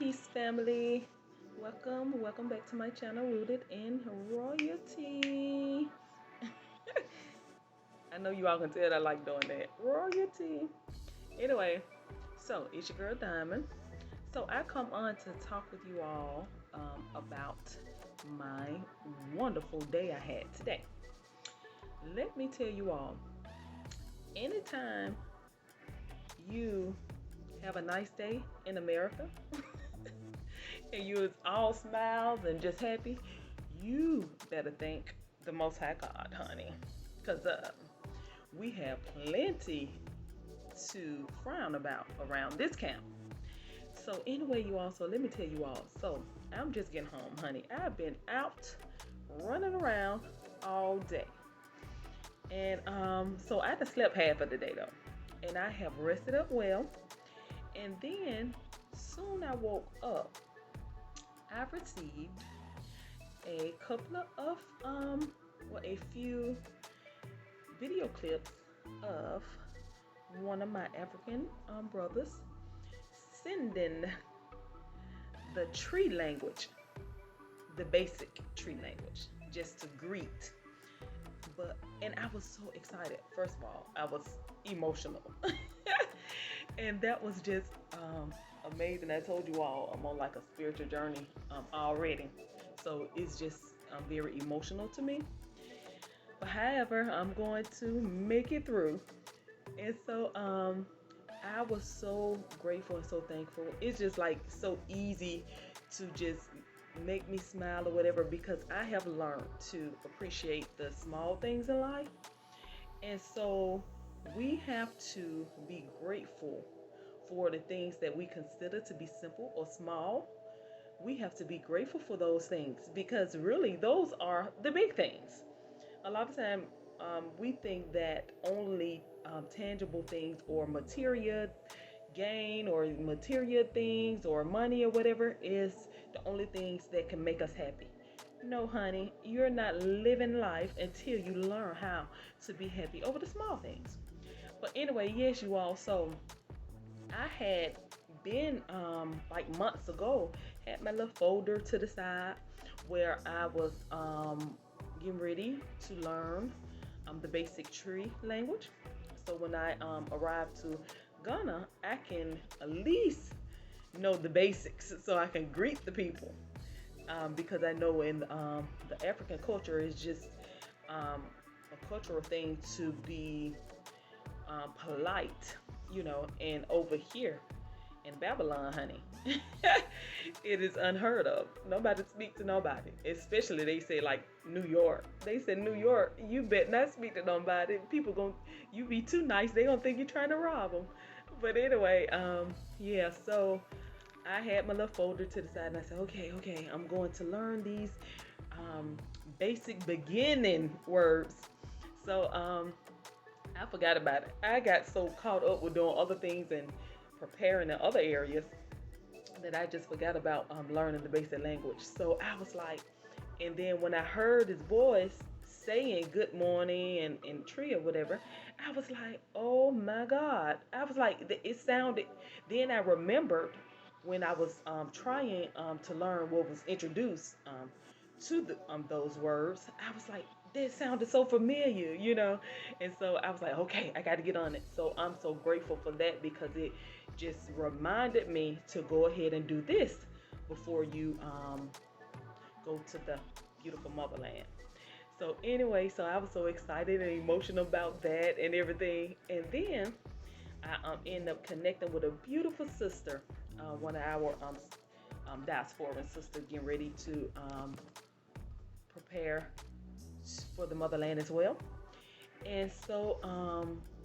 Peace family. Welcome back to my channel, Rooted in Royalty. I know you all can tell I like doing that. Royalty. Anyway, so it's your girl Diamond. So I come on to talk with you all about my wonderful day I had today. Let me tell you all, anytime you have a nice day in America, and you is all smiles and just happy, you better thank the Most High God, honey, because we have plenty to frown about around this camp. So anyway, you all, so let me tell you all. So I'm just getting home, honey. I've been out running around all day, and so I just slept half of the day though, and I have rested up well. And then soon I woke up, I've received a couple of a few video clips of one of my African brothers sending the tree language, the basic tree language, just to greet. And I was so excited. First of all, I was emotional, and that was just amazing. I told you all I'm on like a spiritual journey already, so it's just very emotional to me. But however, I'm going to make it through. And so I was so grateful and so thankful. It's just like so easy to just make me smile or whatever, because I have learned to appreciate the small things in life. And so we have to be grateful for the things that we consider to be simple or small. We have to be grateful for those things, because really those are the big things. A lot of time we think that only tangible things or material gain or material things or money or whatever is the only things that can make us happy. No, honey, you're not living life until you learn how to be happy over the small things. But anyway, yes, you all. So I had been like months ago, had my little folder to the side where I was getting ready to learn the basic tree language. So when I arrived to Ghana, I can at least know the basics so I can greet the people, because I know in the African culture is just a cultural thing to be polite, and over here in Babylon, honey, it is unheard of. Nobody speaks to nobody. Especially they say like New York. They said New York, you bet not speak to nobody. People you be too nice, they gonna think you're trying to rob them. But anyway, yeah. So I had my little folder to the side, and I said, okay, I'm going to learn these basic beginning words. So I forgot about it. I got so caught up with doing other things and preparing in other areas that I just forgot about learning the basic language. So I was like, and then when I heard his voice saying good morning and tree or whatever, I was like, oh my God. I was like, it sounded, then I remembered when I was trying to learn what was introduced to those words. I was like, that sounded so familiar. And so I was like, okay, I got to get on it. So I'm so grateful for that, because it just reminded me to go ahead and do this before you go to the beautiful motherland. So anyway, so I was so excited and emotional about that and everything. And then I ended up connecting with a beautiful sister, one of our diasporan sisters, getting ready to prepare for the motherland as well. And so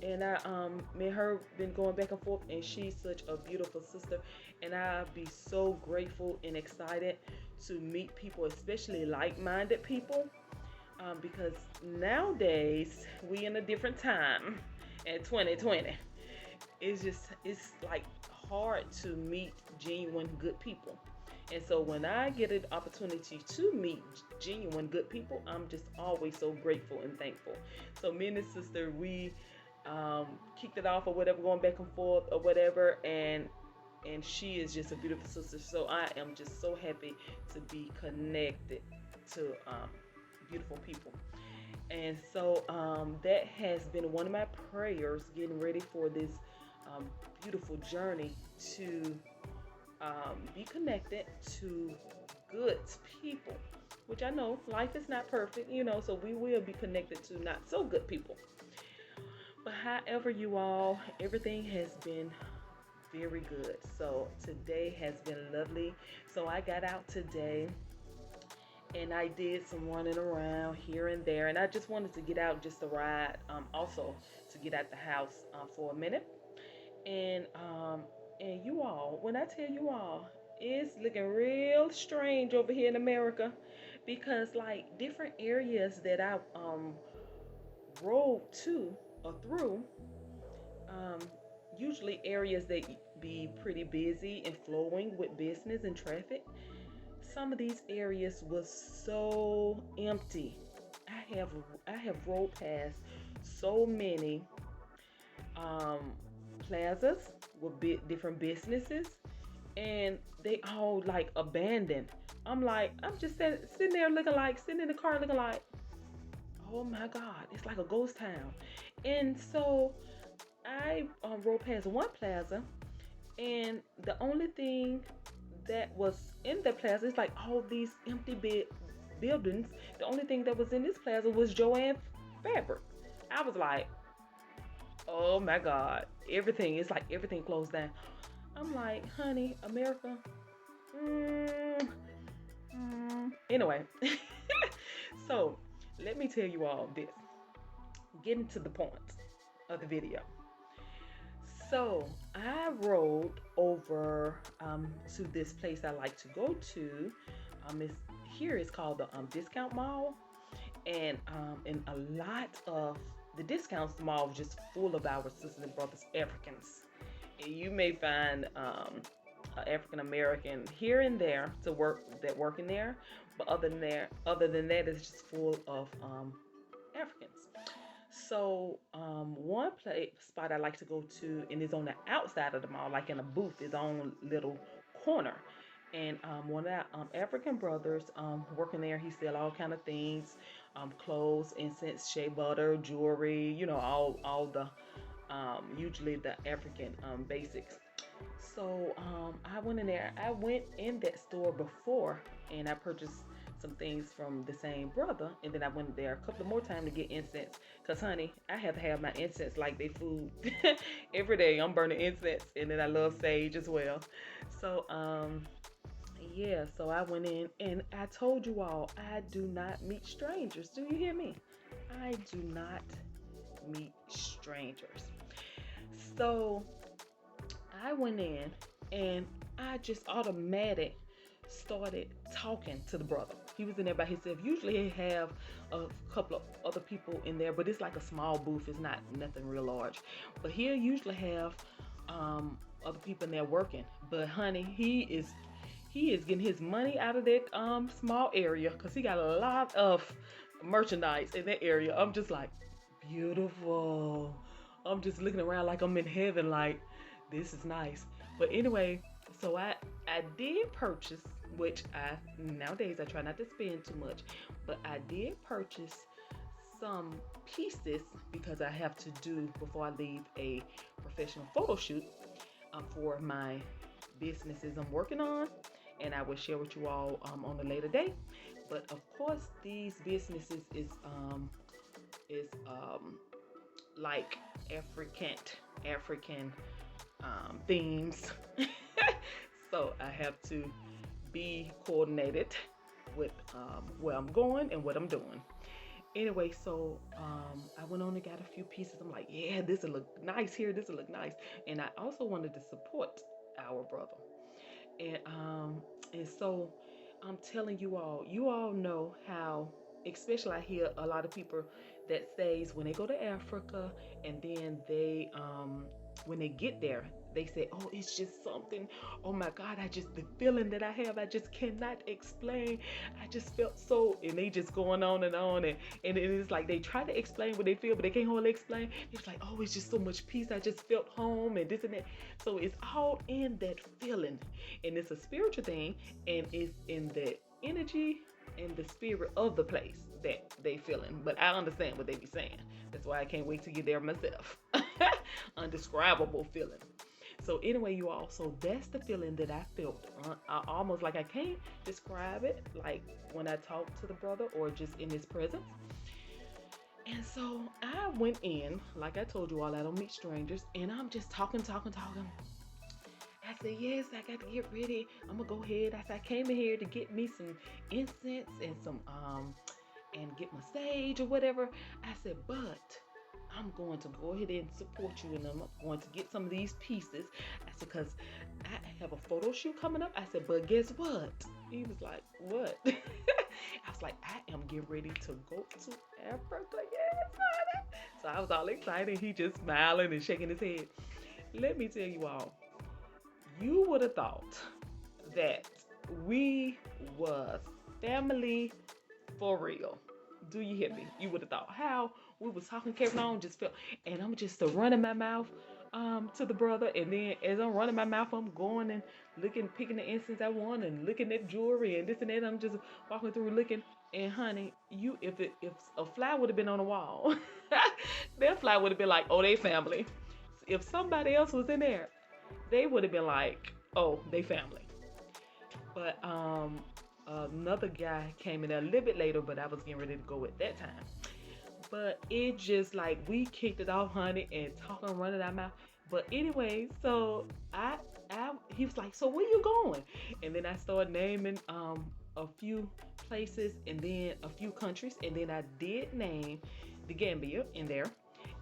and I me and her been going back and forth, and she's such a beautiful sister, and I'll be so grateful and excited to meet people, especially like-minded people, because nowadays we in a different time in 2020. It's like hard to meet genuine good people. And so when I get an opportunity to meet genuine good people, I'm just always so grateful and thankful. So me and this sister, we kicked it off or whatever, going back and forth or whatever, and and she is just a beautiful sister. So I am just so happy to be connected to beautiful people. And so that has been one of my prayers, getting ready for this um, beautiful journey to be connected to good people, which I know life is not perfect, so we will be connected to not so good people. But however, you all, everything has been very good. So today has been lovely. So I got out today and I did some running around here and there. And I just wanted to get out just to ride, also to get out the house for a minute. And you all, when I tell you all, it's looking real strange over here in America because like different areas that I rode to or through, um, usually areas that be pretty busy and flowing with business and traffic. Some of these areas was so empty. I have I have rode past so many um, plazas with different businesses, and they all like abandoned. I'm just sitting there sitting in the car looking like, oh my God, it's like a ghost town. And so I rode past one plaza, and the only thing that was in the plaza is like all these empty buildings. The only thing that was in this plaza was Joanne Fabric. I was like, oh my God, everything. It's like everything closed down. I'm like, honey, America. Mm, Anyway, so let me tell you all this. Getting to the point of the video. So I rode over to this place I like to go to. Here it's called the Discount Mall, and a lot of the discounts mall is just full of our sisters and brothers Africans. And you may find African American here and there to work in there, but other than that, it's just full of Africans. So one place spot I like to go to, and it's on the outside of the mall, like in a booth, its own little corner. And one of our African brothers working there, he sell all kind of things, clothes, incense, shea butter, jewelry, all the usually the African basics. So I went in there. I went in that store before, and I purchased some things from the same brother, and then I went there a couple of more times to get incense. Cause honey, I have to have my incense like they food every day. I'm burning incense, and then I love sage as well. So yeah, so I went in, and I told you all I do not meet strangers. Do you hear me? I do not meet strangers. So I went in and I just automatic started talking to the brother. He was in there by himself. Usually he have a couple of other people in there, but it's like a small booth. It's not nothing real large. But he'll usually have other people in there working. But honey, he is getting his money out of that small area because he got a lot of merchandise in that area. I'm just like, beautiful. I'm just looking around like I'm in heaven, like this is nice. But anyway, so I did purchase, which I nowadays I try not to spend too much, but I did purchase some pieces because I have to do before I leave a professional photo shoot for my businesses I'm working on, and I will share with you all on a later date. But of course, these businesses is like African themes. So I have to be coordinated with where I'm going and what I'm doing. Anyway, so I went on and got a few pieces. I'm like, yeah, this will look nice here. This will look nice. And I also wanted to support our brother. And so I'm telling you all know how, especially I hear a lot of people that says when they go to Africa and then they when they get there, they say, "Oh, it's just something. Oh my God, I just the feeling that I have, I just cannot explain. I just felt so," and they just going on, and it is like they try to explain what they feel, but they can't hardly explain. It's like, "Oh, it's just so much peace. I just felt home and this and that." So it's all in that feeling, and it's a spiritual thing, and it's in the energy and the spirit of the place that they feeling. But I understand what they be saying. That's why I can't wait to get there myself. Undescribable feeling. So anyway, you all, so that's the feeling that I felt. I almost like I can't describe it, like when I talk to the brother or just in his presence. And so I went in, like I told you all, I don't meet strangers, and I'm just talking. I said, yes, I got to get ready. I'm gonna go ahead. I said, I came in here to get me some incense and some and get my sage or whatever. I said, but I'm going to go ahead and support you, and I'm going to get some of these pieces. I said, because I have a photo shoot coming up. I said, but guess what? He was like, what? I was like, I am getting ready to go to Africa. Yes, honey. So I was all excited. He just smiling and shaking his head. Let me tell you all, you would have thought that we was family for real. Do you hear me? You would have thought how we was talking, carrying on, just felt, and I'm just running my mouth to the brother, and then as I'm running my mouth, I'm going and looking, picking the instance I want, and looking at jewelry and this and that. I'm just walking through looking, and honey, you if a fly would have been on the wall, that fly would have been like, oh, they family. If somebody else was in there, they would have been like, oh, they family. But another guy came in there a little bit later, but I was getting ready to go at that time. But it just like we kicked it off, honey, and talking, running our mouth. But anyway, so he was like, so where you going? And then I started naming a few places and then a few countries, and then I did name the Gambia in there.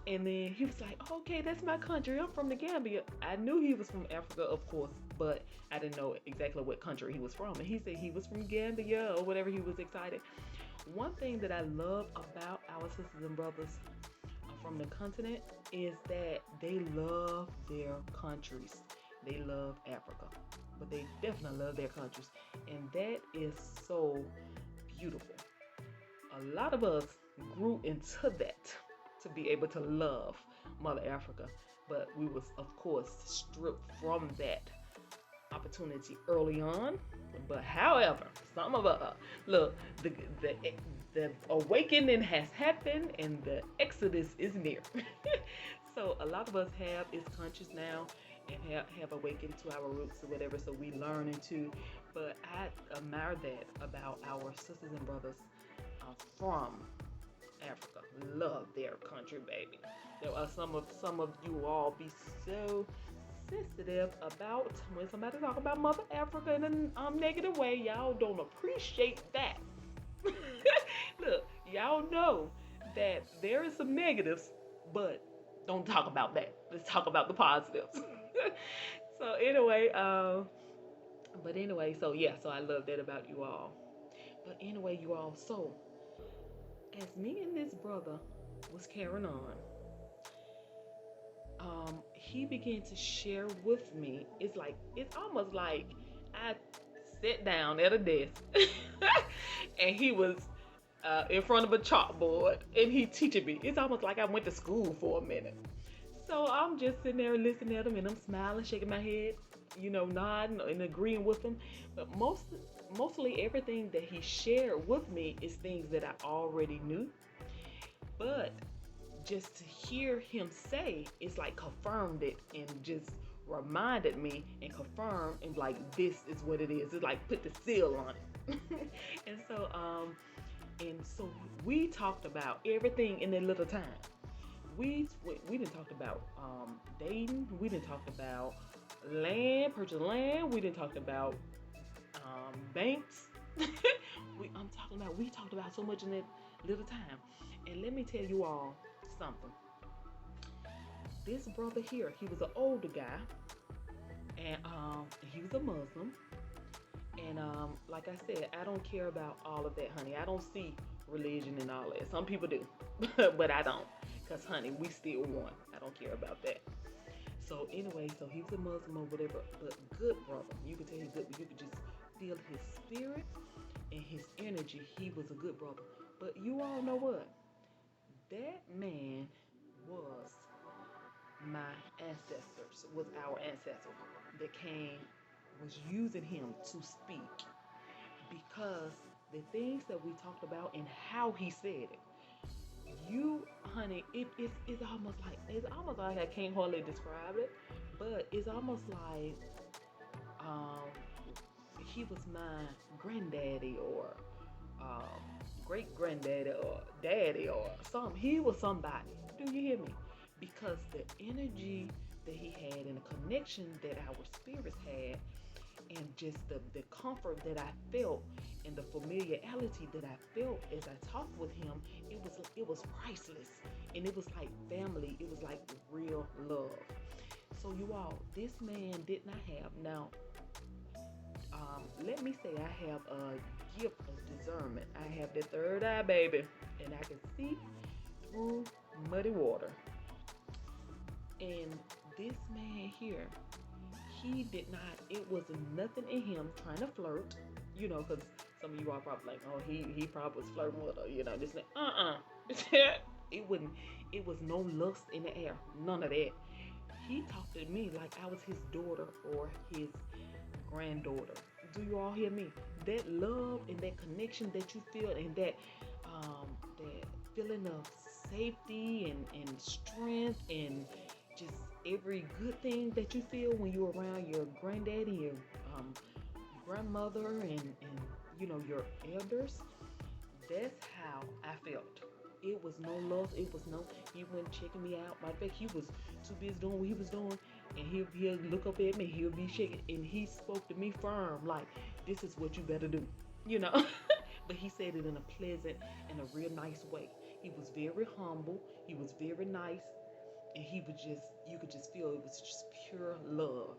And then he was like, okay, that's my country. I'm from the Gambia. I knew he was from Africa, of course, but I didn't know exactly what country he was from. And he said he was from Gambia or whatever. He was excited. One thing that I love about our sisters and brothers from the continent is that they love their countries. They love Africa, but they definitely love their countries. And that is so beautiful. A lot of us grew into that to be able to love Mother Africa, but we was of course stripped from that opportunity early on. But however, some of us look, the awakening has happened and the exodus is near. So a lot of us have is conscious now and have awakened to our roots or whatever. So we learning to, but I admire that about our sisters and brothers from Africa. Love their country, baby. There are some of you all be so sensitive about when somebody talk about Mother Africa in a negative way. Y'all don't appreciate that. Look, y'all know that there is some negatives, but don't talk about that. Let's talk about the positives. So anyway, but anyway, so yeah, so I love that about you all. But anyway, you all, so as me and this brother was carrying on, he began to share with me. It's almost like I sat down at a desk and he was in front of a chalkboard and he teaching me. It's almost like I went to school for a minute. So I'm just sitting there listening at him and I'm smiling, shaking my head, nodding and agreeing with him. But mostly everything that he shared with me is things that I already knew. But just to hear him say, it's like confirmed it and just reminded me and confirmed and like this is what it is. It's like put the seal on it. and so we talked about everything in that little time. We didn't talk about dating. We didn't talk about purchase land. We didn't talk about banks. We talked about so much in that little time. And let me tell you all something. This brother here, he was an older guy, and he was a Muslim. And like I said, I don't care about all of that, honey. I don't see religion and all that. Some people do, but I don't. Cause honey, we still one. I don't care about that. So anyway, so he was a Muslim or whatever, but good brother. You could tell he's good, but you could just feel his spirit and his energy. He was a good brother. But you all know what? That man was my ancestors, was our ancestor that came, was using him to speak because the things that we talked about and how he said it. You, honey, it's almost like I can't hardly describe it, but it's almost like um, he was my granddaddy or um, great granddaddy or daddy or something. He was somebody. Do you hear me? Because the energy that he had and the connection that our spirits had and just the comfort that I felt and the familiarity that I felt as I talked with him, it was priceless. And it was like family. It was like real love. So you all, this man did not have now. Let me say I have a gift of discernment. I have the third eye, baby, and I can see through muddy water. And this man here, he did not. It was nothing in him trying to flirt, because some of you are probably like, oh, he probably was flirting with her, this and it wouldn't. It was no lust in the air, none of that. He talked to me like I was his daughter or his granddaughter. Do you all hear me? That love and that connection that you feel and that feeling of safety and strength and just every good thing that you feel when you're around your granddaddy, your um, grandmother, and your elders. That's how I felt. It was no love. It was no. He wasn't checking me out. Matter of fact, he was too busy doing what he was doing, and he'll look up at me. He'll be shaking, and he spoke to me firm, like, "This is what you better do," you know. But he said it in a pleasant and a real nice way. He was very humble. He was very nice, and he was just. You could just feel it was just pure love.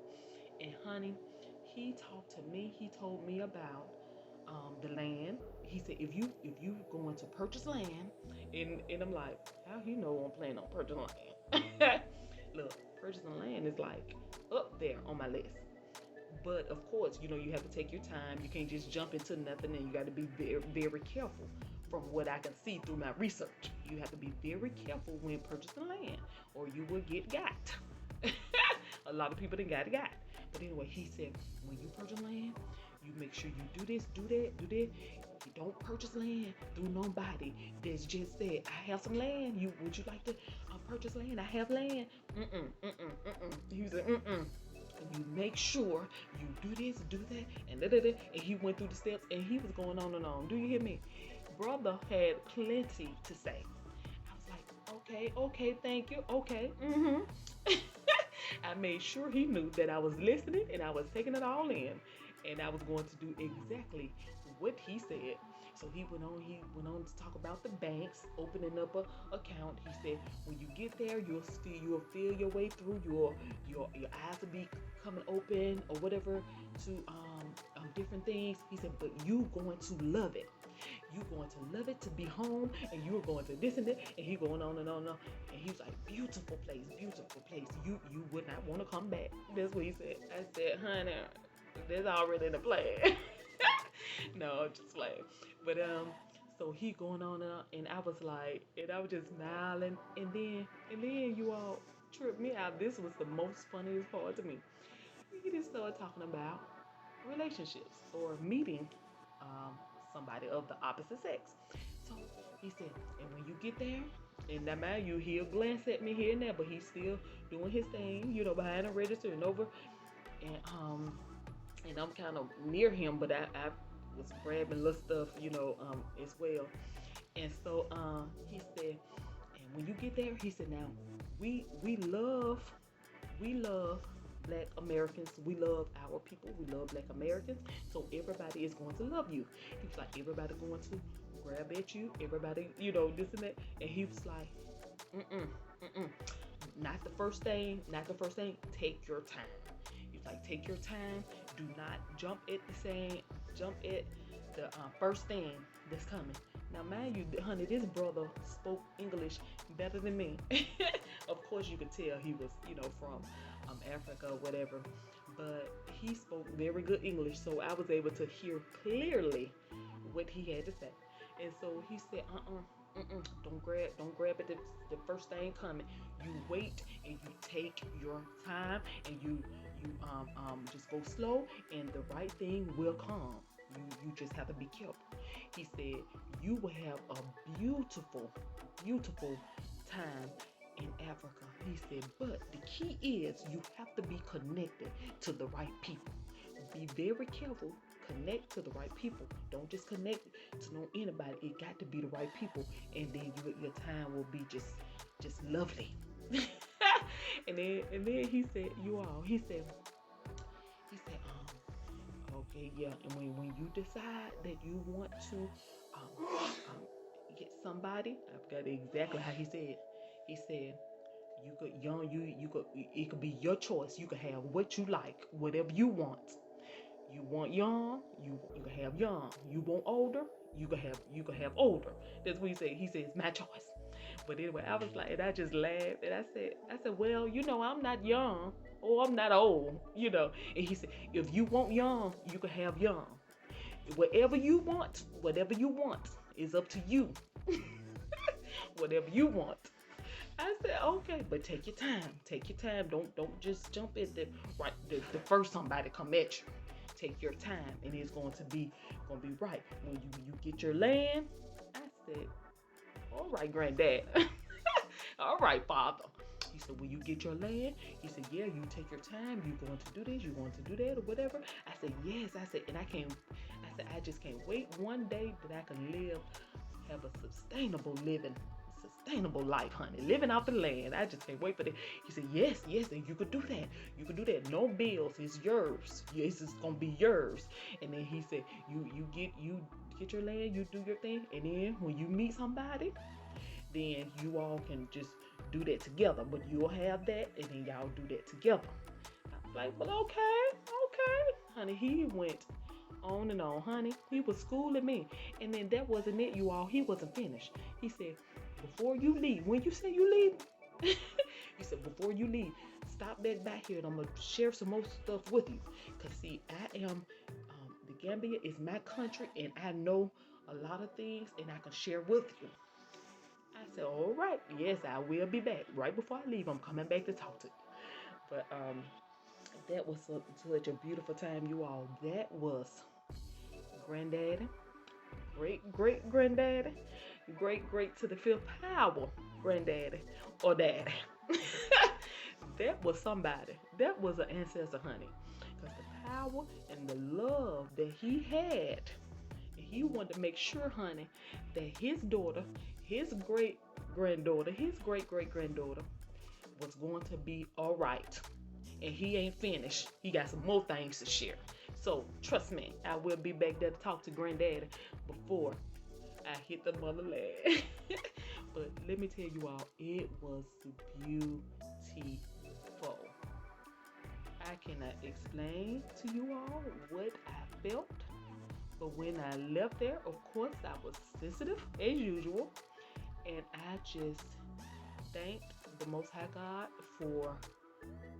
And honey, he talked to me. He told me about the land. He said, if you going to purchase land, and I'm like, how he know I'm planning on purchasing land? Look, purchasing land is like up there on my list. But of course, you have to take your time. You can't just jump into nothing, and you got to be very, very careful. From what I can see through my research, you have to be very careful when purchasing land, or you will get got. A lot of people didn't got. But anyway, he said, when you purchase land, you make sure you do this, do that, do that. You don't purchase land through nobody that's just said, I have some land. Would you like to purchase land? I have land. He said, you make sure you do this, do that, and da da da. And he went through the steps, and he was going on and on. Do you hear me? Brother had plenty to say. I was like, okay, thank you, okay, I made sure he knew that I was listening and I was taking it all in, and I was going to do exactly what he said. So he went on. He went on to talk about the banks opening up a account. He said, when you get there, you'll feel your way through. Your eyes will be coming open or whatever to different things. He said, but you going to love it. You're going to love it to be home, and you're going to this and that. And he going on and on and on. And he was like, beautiful place, beautiful place. You would not want to come back. That's what he said. I said, honey, that's already in the plan. No, I'm just playing. But so he going on and I was like, and I was just smiling, and then you all tripped me out. This was the most funniest part to me. He just started talking about relationships or meeting um, somebody of the opposite sex. So he said, and when you get there, and that man, he'll glance at me here and there, but he's still doing his thing, behind the register and over, and I'm kind of near him, but I was grabbing little stuff, as well. And so he said, and when you get there, he said, now we love Black Americans. We love our people. We love Black Americans. So everybody is going to love you. He was like, everybody going to grab at you. Everybody, this and that. And he was like, mm-mm. Not the first thing. Take your time. He's like, take your time. Do not jump at the first thing that's coming. Now, mind you, honey, this brother spoke English better than me. Of course, you could tell he was, from Africa or whatever, but he spoke very good English, so I was able to hear clearly what he had to say. And so he said, don't grab it the first thing coming. You wait and you take your time and you just go slow and the right thing will come. You just have to be careful. He said you will have a beautiful, beautiful time in Africa. He said, but the key is you have to be connected to the right people. Be very careful. Connect to the right people. Don't just connect to know anybody. It got to be the right people, and then your time will be just lovely. and then he said, okay, yeah. And when you decide that you want to get somebody, I forgot exactly how he said. He said, it could be your choice. You could have what you like, whatever you want. You want young, you can have young. You want older, you can have older. That's what he said. He said it's my choice. But anyway, I was like, and I just laughed, and I said, well, I'm not young or I'm not old, And he said, if you want young, you can have young. Whatever you want is up to you. Whatever you want. I said, okay, but take your time. Take your time. Don't just jump at the first somebody come at you. Take your time, and it's going to be right. When you get your land, I said, all right, granddad. All right, father. He said, when you get your land, he said, yeah, you take your time. You're going to do this, you're going to do that, or whatever. I said, yes. I said, and I just can't wait one day that I can have a sustainable life, honey. Living off the land. I just can't wait for that. He said, yes, and you could do that. You could do that. No bills. It's yours. Yes, it's gonna be yours. And then he said, you get your land, you do your thing, and then when you meet somebody, then you all can just do that together. But you'll have that, and then y'all do that together. I was like, well, okay. Honey, he went on and on, honey. He was schooling me. And then that wasn't it, you all. He wasn't finished. He said, before you leave, when you say you leave, he said, before you leave, stop that back here and I'm going to share some more stuff with you. Because, see, I am, the Gambia is my country and I know a lot of things and I can share with you. I said, all right, yes, I will be back. Right before I leave, I'm coming back to talk to you. But that was such a beautiful time, you all. That was Granddaddy, great granddaddy, great to the fifth power granddaddy or daddy. That was somebody. That was an ancestor, honey. Because the power and the love that he had, he wanted to make sure, honey, that his daughter, his great granddaughter, his great granddaughter was going to be all right. And he ain't finished. He got some more things to share. So trust me, I will be back there to talk to Granddaddy before I hit the motherland. But let me tell you all, it was beautiful. I cannot explain to you all what I felt. But when I left there, of course, I was sensitive as usual. And I just thanked the Most High God for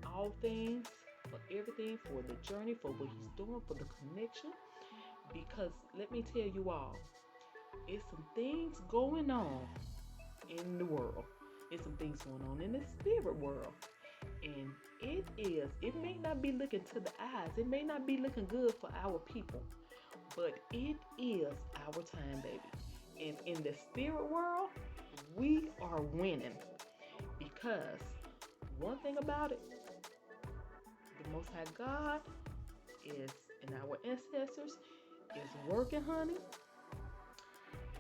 all things, for everything, for the journey, for what he's doing, for the connection. Because let me tell you all, it's some things going on in the world. It's some things going on in the spirit world. And it may not be looking to the eyes, it may not be looking good for our people, but it is our time, baby. And in the spirit world, we are winning. Because one thing about it, the Most High God is, and our ancestors is working, honey,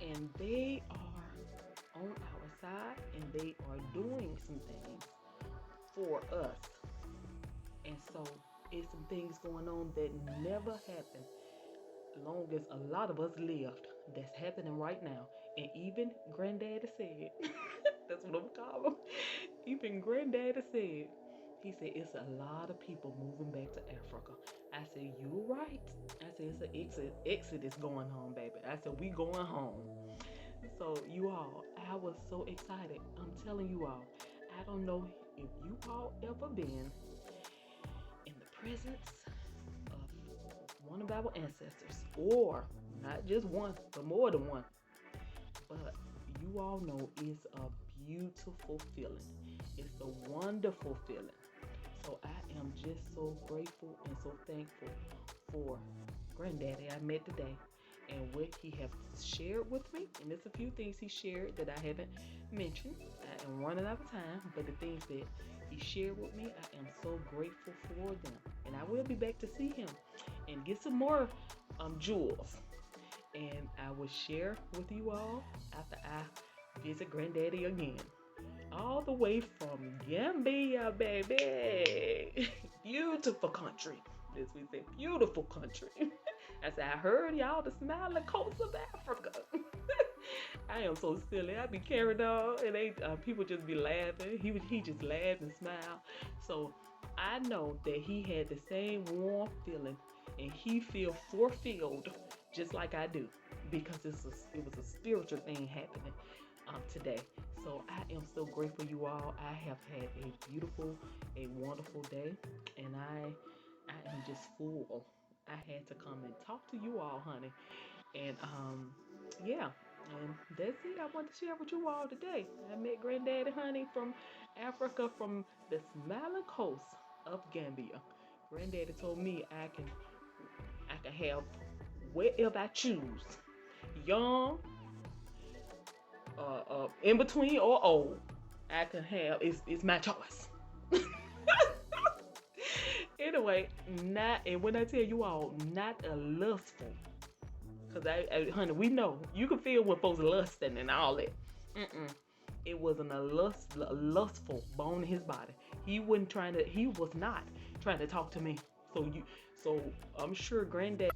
and they are on our side, and they are doing some things for us. And so it's some things going on that never happened long as a lot of us lived. That's happening right now. And even Granddaddy said, that's what I'm calling him. Even Granddaddy said He said, it's a lot of people moving back to Africa. I said, you're right. I said, it's an exodus going on, baby. I said, we going home. So you all, I was so excited. I'm telling you all, I don't know if you all ever been in the presence of one of our ancestors, or not just one, but more than one. But you all know it's a beautiful feeling. It's a wonderful feeling. So I am just so grateful and so thankful for Granddaddy I met today and what he has shared with me. And there's a few things he shared that I haven't mentioned. I am running out of time, but the things that he shared with me, I am so grateful for them. And I will be back to see him and get some more jewels. And I will share with you all after I visit Granddaddy again. All the way from Gambia, baby. Beautiful country. As we say, beautiful country. I said, I heard y'all the smiling coast of Africa. I am so silly. I be carried on, and people just be laughing. He just laughed and smiled. So I know that he had the same warm feeling, and he feel fulfilled just like I do, because it was a spiritual thing happening today. So I am so grateful, you all. I have had a beautiful, a wonderful day, and I am just full. I had to come and talk to you all, honey. And yeah, and that's it. I want to share with you all today. I met Granddaddy, honey, from Africa, from the smiling coast of Gambia. Granddaddy told me I can have whatever I choose, young, in between, or old. I can have. It's my choice. Anyway, not, and when I tell you all, not a lustful, because honey, we know you can feel when folks lusting and all that. Mm-mm. It wasn't a lustful bone in his body. He wasn't trying to. He was not trying to talk to me. So I'm sure Granddad.